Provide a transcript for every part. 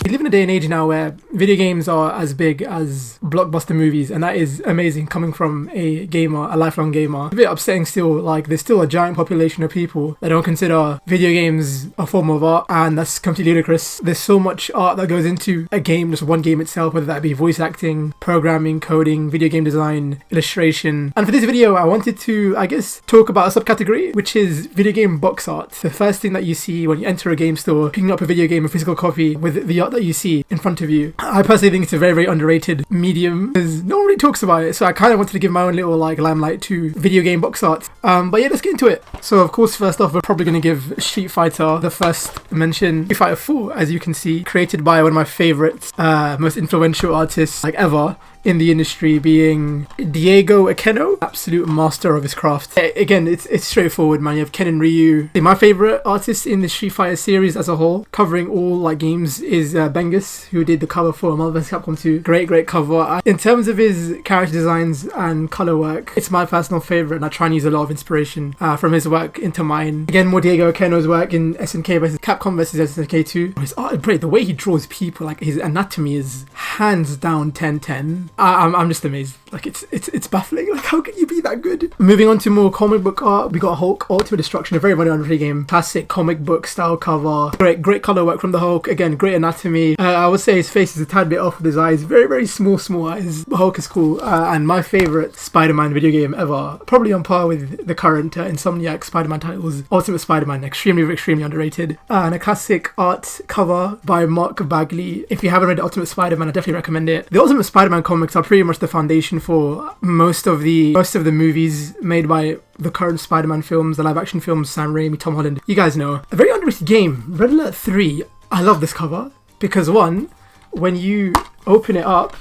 We live in a day and age now where video games are as big as blockbuster movies, and that is amazing coming from a gamer, a lifelong gamer. It's a bit upsetting still, like there's still a giant population of people that don't consider video games a form of art, and that's completely ludicrous. There's so much art that goes into a game, just one game itself, whether that be voice acting, programming, coding, video game design, illustration. And for this video, I wanted to, I guess, talk about a subcategory, which is video game box art. The first thing that you see when you enter a game store, picking up a video game, a physical copy with the art that you see in front of you. I personally think it's a very, very underrated medium because no one really talks about it. So I kind of wanted to give my own little like limelight to video game box art. But yeah, let's get into it. So of course, first off, we're probably going to give Street Fighter the first mention. Street Fighter 4, as you can see, created by one of my favorites, most influential artists like ever in the industry, being Diego Akeno, absolute master of his craft. Again, it's straightforward, man. You have Ken and Ryu. My favorite artist in the Street Fighter series as a whole, covering all like games, is Bengus, who did the cover for Marvel vs. Capcom 2. Great cover. In terms of his character designs and color work, it's my personal favorite, and I try and use a lot of inspiration from his work into mine. Again, more Diego Akeno's work in SNK vs. Capcom vs. SNK 2. His art is great. The way he draws people, like his anatomy is hands down 10/10. I'm just amazed. Like it's baffling. Like how can you be that good? Moving on to more comic book art, we got Hulk Ultimate Destruction, a very underrated game. Classic comic book style cover. Great color work from the Hulk. Again, great anatomy. I would say his face is a tad bit off with his eyes. Very small eyes. Hulk is cool. And my favorite Spider-Man video game ever, probably on par with the current Insomniac Spider-Man titles. Ultimate Spider-Man, extremely underrated. And a classic art cover by Mark Bagley. If you haven't read Ultimate Spider-Man, I definitely recommend it. The Ultimate Spider-Man comics are pretty much the foundation for most of the movies made by the current Spider-Man films, the live action films, Sam Raimi, Tom Holland. You guys know. A very underrated game, Red Alert 3. I love this cover because one, when you open it up,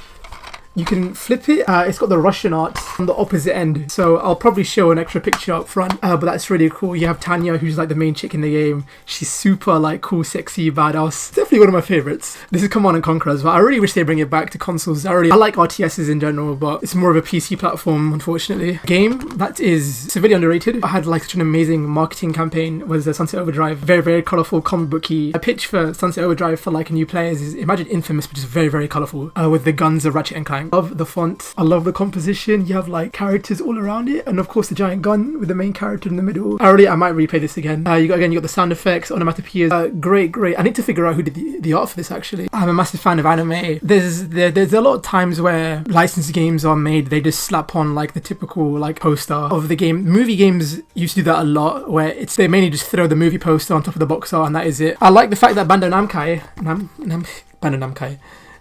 you can flip it. It's got the Russian art on the opposite end. So I'll probably show an extra picture up front. But that's really cool. You have Tanya, who's like the main chick in the game. She's super like cool, sexy, badass. Definitely one of my favorites. This is Command & Conquer as well. I really wish they bring it back to consoles. I like RTSs in general, but it's more of a PC platform, unfortunately. Game that is severely underrated. I had like such an amazing marketing campaign was Sunset Overdrive. Very colourful, comic booky. A pitch for Sunset Overdrive for like new players is imagine Infamous, which is very colourful, with the guns of Ratchet and Clank. Love the font. I love the composition. You have like characters all around it, and of course the giant gun with the main character in the middle. I might replay this again. You got the sound effects, onomatopoeias. Great. I need to figure out who did the art for this actually. I'm a massive fan of anime. There's a lot of times where licensed games are made, they just slap on like the typical like poster of the game. Movie games used to do that a lot, where they mainly just throw the movie poster on top of the box art and that is it. I like the fact that Bandai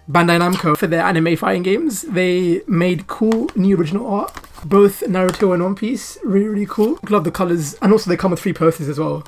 Namco, for their anime fighting games, they made cool new original art. Both Naruto and One Piece, really cool. Love the colours, and also they come with free posters as well.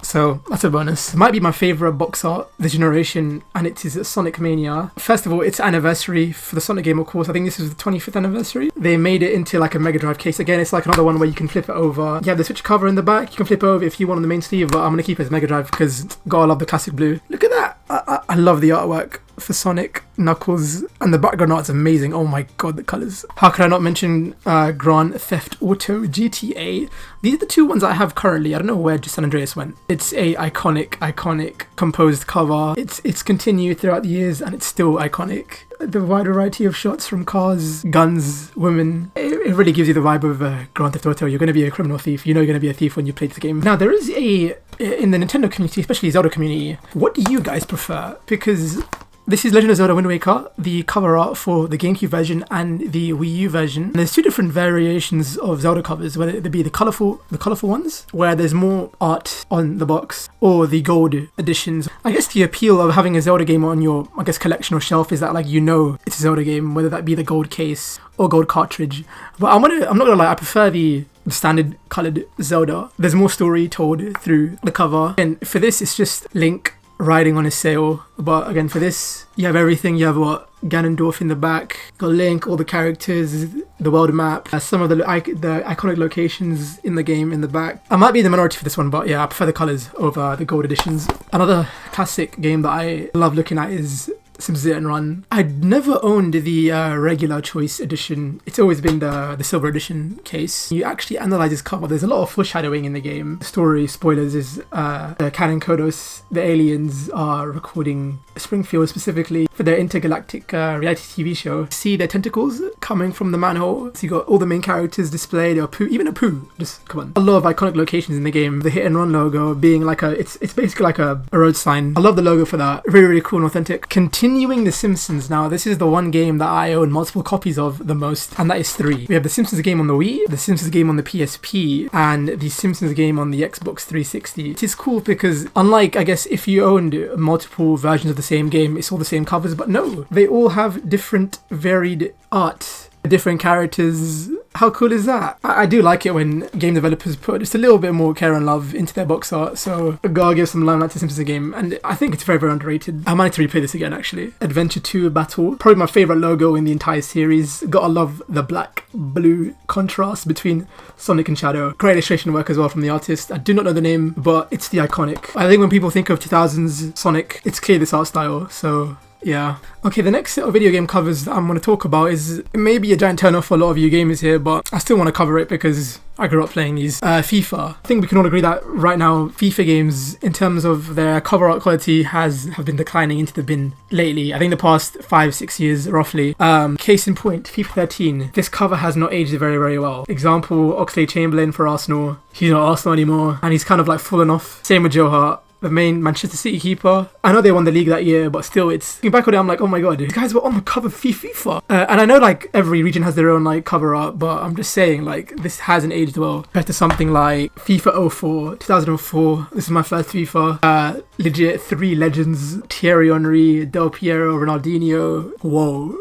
So that's a bonus. It might be my favourite box art this generation, and it is Sonic Mania. First of all, it's anniversary for the Sonic game, of course. I think this is the 25th anniversary. They made it into like a Mega Drive case. Again, it's like another one where you can flip it over. You have the Switch cover in the back. You can flip it over if you want on the main sleeve, but I'm going to keep it as Mega Drive because gotta love the classic blue. Look at that. I love the artwork for Sonic, Knuckles, and the background art's amazing. Oh my god, the colours. How could I not mention Grand Theft Auto GTA? These are the two ones I have currently. I don't know where San Andreas went. It's a iconic composed cover. It's continued throughout the years and it's still iconic. The wide variety of shots from cars, guns, women. It really gives you the vibe of Grand Theft Auto. You're going to be a criminal thief. You know you're going to be a thief when you play the game. Now, there is in the Nintendo community, especially Zelda community, what do you guys prefer? Because this is Legend of Zelda Wind Waker, the cover art for the GameCube version and the Wii U version. And there's two different variations of Zelda covers, whether it be the colourful ones, where there's more art on the box, or the gold editions. I guess the appeal of having a Zelda game on your, collection or shelf is that, like, you know it's a Zelda game, whether that be the gold case or gold cartridge. But I'm not gonna lie, I prefer the standard coloured Zelda. There's more story told through the cover. And for this, it's just Link riding on his sail, but again for this you have everything. You have Ganondorf in the back, got Link, all the characters, the world map, some of the iconic locations in the game in the back. I might be in the minority for this one, but yeah, I prefer the colours over the gold editions. Another classic game that I love looking at is Simpsons Hit and Run. I'd never owned the regular choice edition. It's always been the silver edition case. You actually analyze this cover. There's a lot of foreshadowing in the game. The story, spoilers, is the Canon Kodos, the aliens are recording Springfield specifically for their intergalactic reality TV show. See their tentacles coming from the manhole. So you got all the main characters displayed, or Pooh, even a Pooh. Just come on. A lot of iconic locations in the game. The Hit and Run logo being like it's basically like a road sign. I love the logo for that. Really, really cool and authentic. Continuing The Simpsons now. This is the one game that I own multiple copies of the most, and that is 3. We have the Simpsons game on the Wii, the Simpsons game on the PSP, and the Simpsons game on the Xbox 360. It is cool because unlike, I guess, if you owned multiple versions of the same game, it's all the same covers, but no, they all have different varied art, different characters. How cool is that? I do like it when game developers put just a little bit more care and love into their box art, so I gotta give some limelight to Simpsons game, and I think it's very, very underrated. I might need to replay this again, actually. Adventure 2 Battle, probably my favourite logo in the entire series. Gotta love the black-blue contrast between Sonic and Shadow. Great illustration work as well from the artist. I do not know the name, but it's the iconic. I think when people think of 2000s Sonic, it's clear this art style, so yeah. Okay, the next set of video game covers that I'm going to talk about is maybe a giant turn off for a lot of you gamers here, but I still want to cover it because I grew up playing these. FIFA. I think we can all agree that right now FIFA games, in terms of their cover art quality, have been declining into the bin lately. I think the past 5-6 years roughly. Case in point, FIFA 13. This cover has not aged very, very well. Example, Oxlade-Chamberlain for Arsenal. He's not Arsenal anymore, and he's kind of like fallen off. Same with Joe Hart, the main Manchester City keeper. I know they won the league that year, but still, it's looking back on it, I'm like, oh my god, these guys were on the cover of FIFA. And I know like every region has their own like cover art, but I'm just saying like this hasn't aged well compared to something like FIFA 04, 2004. This is my first FIFA. Legit 3 legends: Thierry Henry, Del Piero, Ronaldinho. Whoa.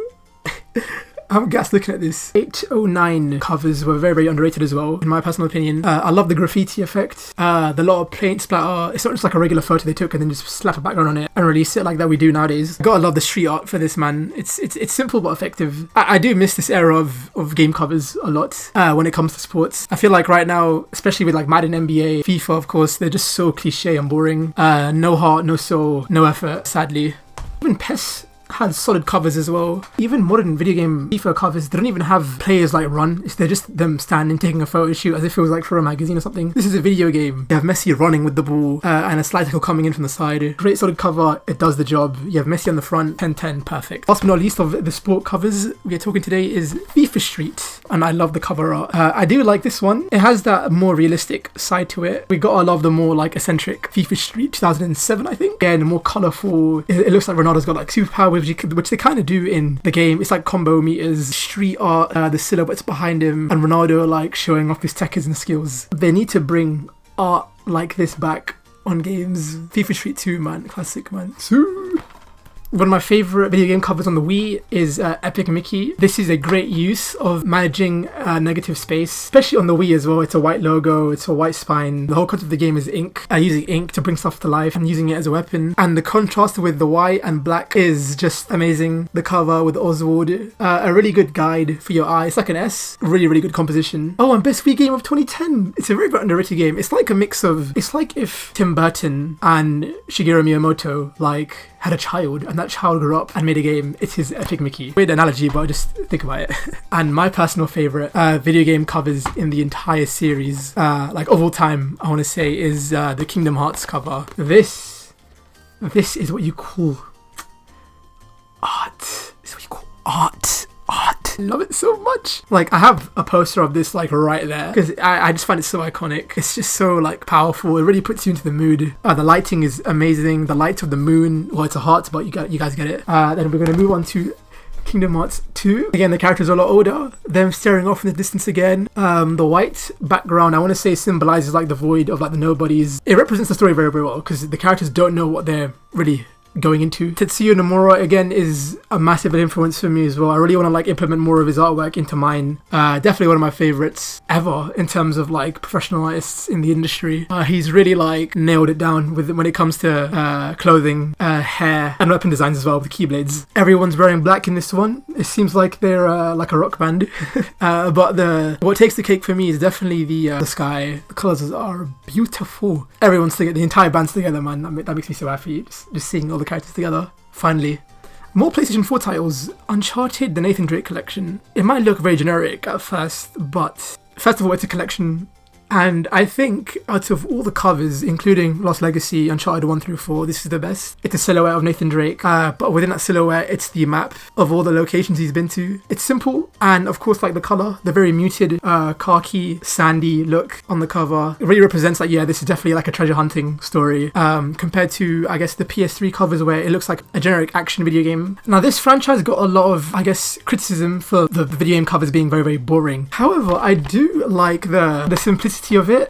I'm gassed looking at this. 809 covers were very, very underrated as well, in my personal opinion. I love the graffiti effect. The lot of paint splatter. It's not just like a regular photo they took and then just slap a background on it and release it like that we do nowadays. Gotta love the street art for this, man. It's simple but effective. I do miss this era of game covers a lot when it comes to sports. I feel like right now, especially with like Madden, NBA, FIFA, of course, they're just so cliche and boring. No heart, no soul, no effort, sadly. Even PES had solid covers as well. Even modern video game FIFA covers, they don't even have players like run. They're just them standing taking a photo shoot as if it was like for a magazine or something. This is a video game. You have Messi running with the ball and a slide tackle coming in from the side. Great solid cover. It does the job. You have Messi on the front. 10-10. Perfect. Last but not least of the sport covers we are talking today is FIFA Street, and I love the cover art. I do like this one. It has that more realistic side to it. We gotta love the more like eccentric FIFA Street 2007, I think. Again, more colourful. It looks like Ronaldo's got like superpowers, which they kind of do in the game. It's like combo meters, street art, the silhouettes behind him, and Ronaldo like showing off his techers and skills. They need to bring art like this back on games. FIFA Street 2, man. Classic, man. One of my favourite video game covers on the Wii is Epic Mickey. This is a great use of managing negative space, especially on the Wii as well. It's a white logo, it's a white spine. The whole concept of the game is ink, using ink to bring stuff to life and using it as a weapon. And the contrast with the white and black is just amazing. The cover with Oswald, a really good guide for your eye. It's like an S, really, really good composition. Oh, and best Wii game of 2010. It's a very, very underrated game. It's like a mix of, it's like if Tim Burton and Shigeru Miyamoto like had a child and that child grew up and made a game. It is Epic Mickey. Weird analogy, but just think about it. And my personal favourite video game covers in the entire series, like of all time, I want to say, is the Kingdom Hearts cover. This is what you call art. This is what you call art. I love it so much. Like, I have a poster of this like right there because I just find it so iconic. It's just so like powerful. It really puts you into the mood. The lighting is amazing. The light of the moon. Well, it's a heart, but you guys get it. Then we're gonna move on to Kingdom Hearts 2. Again, the characters are a lot older. Them staring off in the distance again. The white background, I want to say, symbolizes like the void of like the nobodies. It represents the story very, very well because the characters don't know what they're really going into. Tetsuya Nomura again is a massive influence for me as well. I really want to like implement more of his artwork into mine. Definitely one of my favorites ever in terms of like professional artists in the industry. He's really like nailed it down with when it comes to clothing, hair, and weapon designs as well with keyblades. Everyone's wearing black in this one. It seems like they're like a rock band. But what takes the cake for me is definitely the sky. The colours are beautiful. Everyone's together, the entire band's together, man. That makes me so happy. Just seeing all the characters together, finally. More PlayStation 4 titles. Uncharted, the Nathan Drake collection. It might look very generic at first, but first of all, it's a collection. And I think out of all the covers, including Lost Legacy, Uncharted 1 through 4, this is the best. It's a silhouette of Nathan Drake, but within that silhouette, it's the map of all the locations he's been to. It's simple, and of course, like the color, the very muted, khaki, sandy look on the cover. It really represents like, yeah, this is definitely like a treasure hunting story, compared to, I guess, the PS3 covers where it looks like a generic action video game. Now, this franchise got a lot of, I guess, criticism for the video game covers being very, very boring. However, I do like the simplicity of it.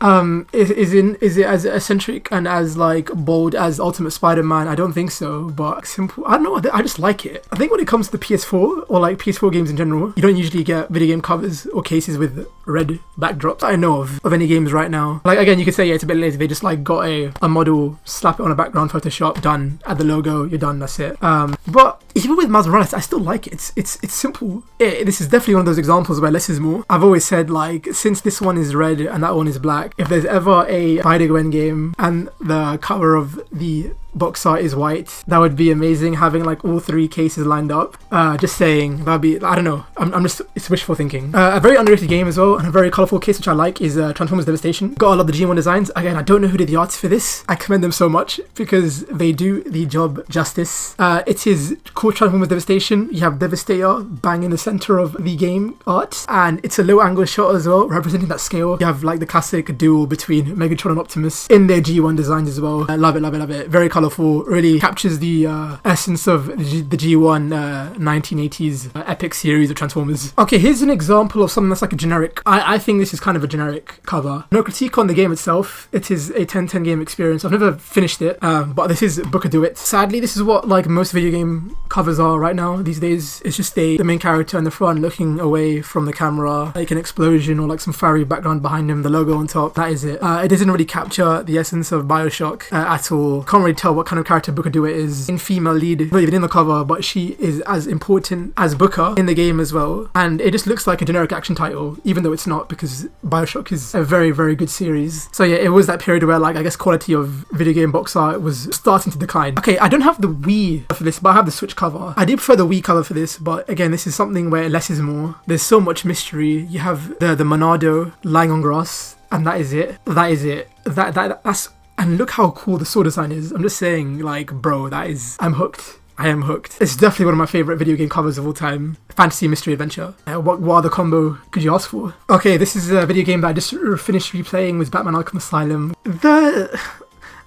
Is it as eccentric and as like bold as Ultimate Spider-Man? I don't think so, but simple. I don't know, I just like it. I think when it comes to the PS4 or like PS4 games in general, you don't usually get video game covers or cases with red backdrops. I know of any games right now. Like, again, you could say, yeah, it's a bit lazy. They just like got a model, slap it on a background, Photoshop, done, add the logo, you're done, that's it. But even with Miles Morales, I still like it. It's simple. This is definitely one of those examples where less is more. I've always said, like, since this one is red and that one is black, if there's ever a Spider-Gwen game and the cover of the box art is white, that would be amazing, having like all three cases lined up. Just saying, that'd be, I don't know, I'm just, it's wishful thinking. A very underrated game as well, and a very colourful case which I like, is Transformers Devastation. Got a lot of the G1 designs. Again, I don't know who did the arts for this. I commend them so much because they do the job justice. It is called Transformers Devastation. You have Devastator bang in the centre of the game art, and it's a low angle shot as well, representing that scale. You have like the classic duel between Megatron and Optimus in their G1 designs as well. I love it, love it, love it. Very colourful, really captures the essence of the G1 1980s epic series of Transformers. Okay, here's an example of something that's like a generic. I think this is kind of a generic cover. No critique on the game itself. It is a 10/10 game experience. I've never finished it, but this is Book Do It. Sadly, this is what like most video game covers are right now these days. It's just the main character in the front looking away from the camera, like an explosion or like some fiery background behind him, the logo on top. That is it. It doesn't really capture the essence of Bioshock at all. Can't really tell what kind of character Booker DeWitt is in female lead, not even in the cover, but she is as important as Booker in the game as well. And it just looks like a generic action title, even though it's not, because Bioshock is a very, very good series. So yeah, it was that period where like I guess quality of video game box art was starting to decline. Okay, I don't have the Wii for this, but I have the Switch cover. I did prefer the Wii cover for this, but again, this is something where less is more. There's so much mystery. You have the Monado lying on grass, and that is it. That is it. That's. And look how cool the sword design is. I'm just saying, like, bro, that is... I'm hooked. I am hooked. It's definitely one of my favourite video game covers of all time. Fantasy, mystery, adventure. What other combo could you ask for? Okay, this is a video game that I just finished replaying with Batman Arkham Asylum. The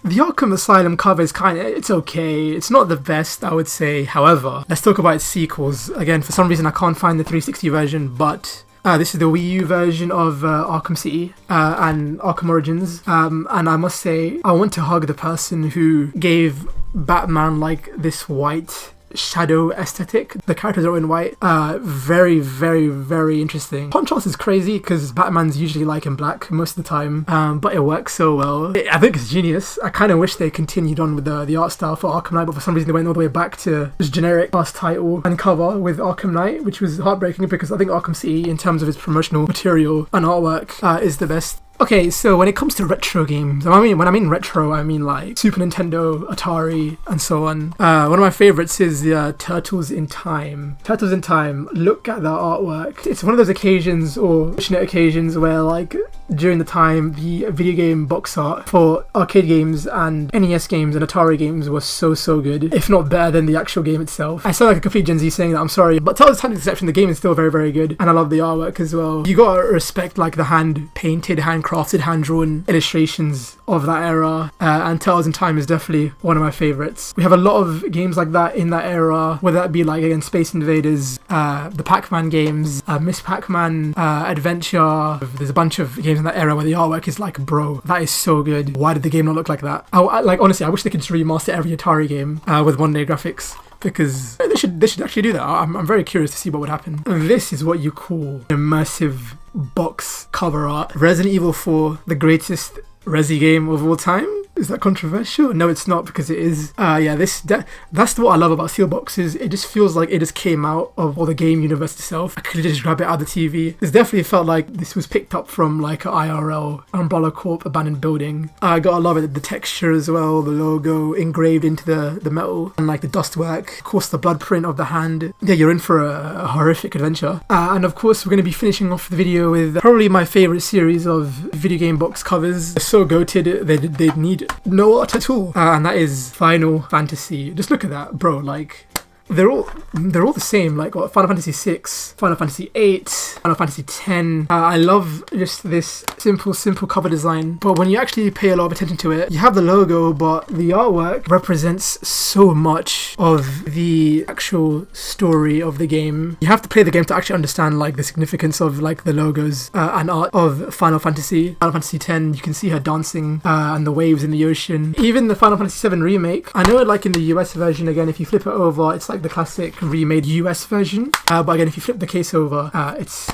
Arkham Asylum cover is it's okay. It's not the best, I would say. However, let's talk about its sequels. Again, for some reason, I can't find the 360 version, but... this is the Wii U version of Arkham City and Arkham Origins. And I must say, I want to hug the person who gave Batman like this white shadow aesthetic. The characters are in white. Very, very, very interesting. Contrast is crazy because Batman's usually like in black most of the time, but it works so well. I think it's genius. I kind of wish they continued on with the art style for Arkham Knight, but for some reason they went all the way back to this generic last title and cover with Arkham Knight, which was heartbreaking because I think Arkham City, in terms of its promotional material and artwork, is the best. Okay, so when it comes to retro games, when I mean retro, I mean like Super Nintendo, Atari, and so on. One of my favorites is Turtles in Time. Turtles in Time, look at the artwork. It's one of those occasions or fortunate occasions where like during the time the video game box art for arcade games and NES games and Atari games was so good, if not better than the actual game itself. I sound like a complete Gen Z saying that, I'm sorry, but Turtles in Time exception, the game is still very, very good, and I love the artwork as well. You gotta respect like the hand-painted, handcrafted, hand-drawn illustrations of that era, and Turtles in Time is definitely one of my favorites. We have a lot of games like that in that era, whether that be like again Space Invaders, the Pac-Man games, Miss Pac-Man Adventure. There's a bunch of games in that era where the artwork is like, bro, that is so good. Why did the game not look like that? Like honestly, I wish they could just remaster every Atari game with one-day graphics, because they should actually do that. I'm very curious to see what would happen. This is what you call immersive box cover art. Resident Evil 4, the greatest Resi game of all time. Is that controversial? No, it's not, because it is. Yeah, that's what I love about Steel boxes. It just feels like it just came out of the game universe itself. I could just grab it out of the TV. This definitely felt like this was picked up from like an IRL Umbrella Corp abandoned building. I gotta love it. The texture as well, the logo engraved into the metal, and like the dust work. Of course, the blood print of the hand. Yeah, you're in for a horrific adventure. And of course, we're going to be finishing off the video with probably my favorite series of video game box covers. They're so goated, they need no art at all. And that is Final Fantasy. Just look at that, bro. Like, they're all the same. Like, what, Final Fantasy 6, Final Fantasy 8, Final Fantasy 10. I love just this simple cover design. But when you actually pay a lot of attention to it, you have the logo, but the artwork represents so much of the actual story of the game. You have to play the game to actually understand like the significance of like the logos and art of Final Fantasy. Final Fantasy 10, you can see her dancing and the waves in the ocean. Even the Final Fantasy 7 remake, I know like in the US version, again, if you flip it over, it's like the classic remade US version, but again, if you flip the case over, it's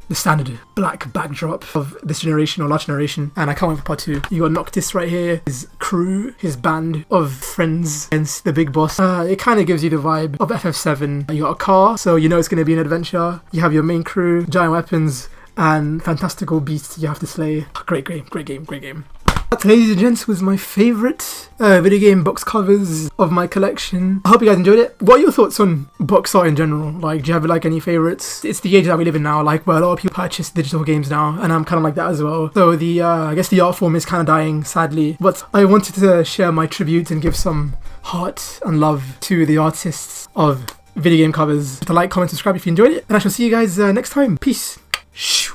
the standard black backdrop of this generation or last generation, and I can't wait for part 2. You got Noctis right here, his crew, his band of friends against the big boss. It kind of gives you the vibe of FF7. You got a car, so you know it's going to be an adventure. You have your main crew, giant weapons, and fantastical beasts you have to slay. Great game. That, ladies and gents, was my favourite video game box covers of my collection. I hope you guys enjoyed it. What are your thoughts on box art in general? Like, do you have like any favourites? It's the age that we live in now, like where a lot of people purchase digital games now, and I'm kind of like that as well. So the I guess the art form is kind of dying, sadly. But I wanted to share my tribute and give some heart and love to the artists of video game covers. To like, comment, subscribe if you enjoyed it, and I shall see you guys next time. Peace. Shoo.